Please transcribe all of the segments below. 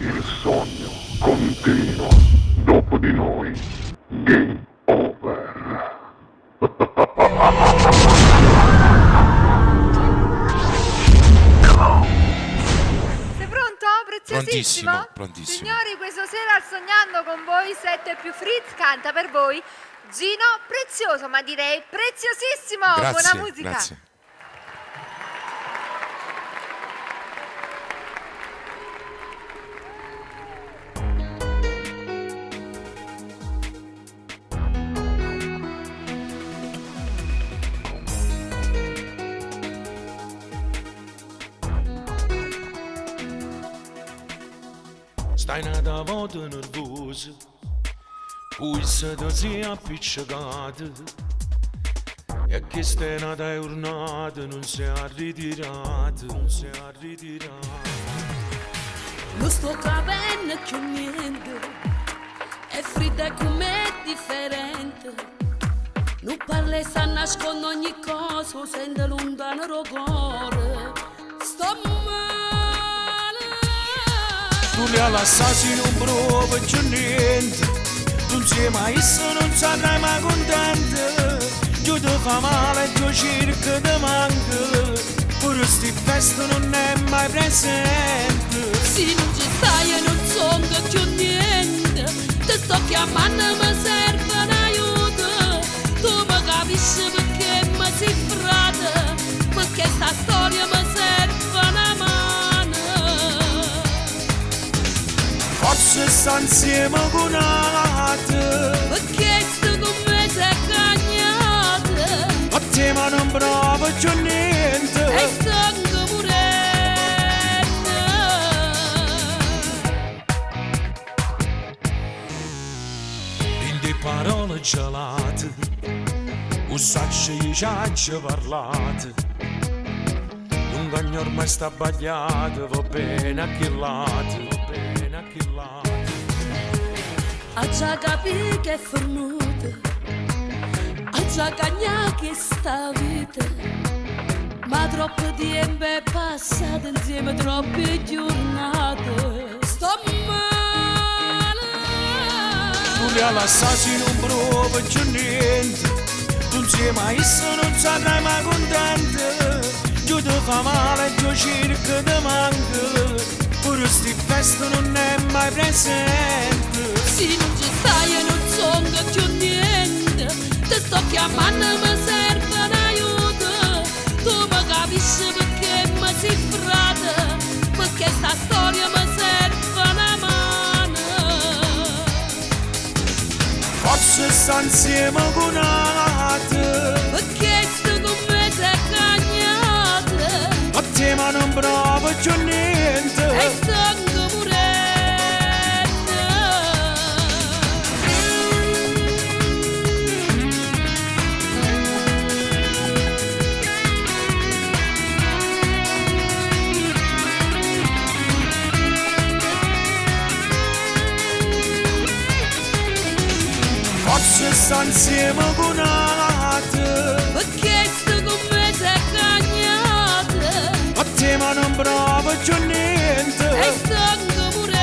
Il sogno continua. Dopo di noi. Game over. Sei pronto? Preziosissimo? Prontissimo, prontissimo. Signori, questa sera Sognando con voi 7 più Fritz canta per voi Gino Prezioso, ma direi preziosissimo. Grazie, Buona musica. grazie. Stai nata volta nervosa, pulsa ti si appiccicato, e che stai nata giornata non si è ritirata, non si è ritirata. Non sto capendo più niente, è fredda come è differente. Non parli, sta nascondo ogni cosa, sente lontano il cuore. Sto male. Tu li all'assassi non provi più niente, non sei mai visto, non sarai mai contento. Giù ti fa male, giù cerca ti manca, pure sti feste non è mai presente. Se non ci stai e non sono più niente, ti sto chiamando, mi serve un aiuto. Tu mi capisci perché mi si frate, perché sta storia mi serve una mano. Forse sta insieme con altri, Perché sto con me sei cagnata, a te ma non provo più niente. e sono puretta. In di parole gelate, un sacco di ciacce parlate, un cagno ormai sta sbagliato, va bene a chi lato, va bene a chi lato. Ha già capito che è fornuta, ha già cagnato che sta vita, ma troppo tempo è passato insieme troppe giornate. Sto male. Tu li all'assassi non provi più niente, non sei mai visto, non sarai mai contento. Giù ti fa male, giù cerca ti manca, pure sti feste non è mai presente. Se non ci stai e non sono più niente, ti sto chiamando, mi serve un aiuto. Tu mi capisci perché mi si frate, perché sta storia mi serve una mano. Forse sta insieme con altri, Perché sto con me sei cagnata, a te ma non provo più niente. e sono puretta. Forse sta insieme con altri, Perché sto con me sei cagnata, a te ma non provo più niente. e sono puretta.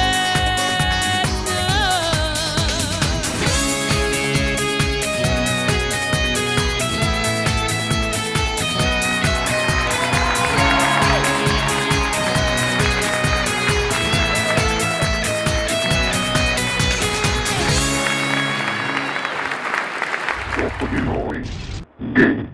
Dopo di noi. Game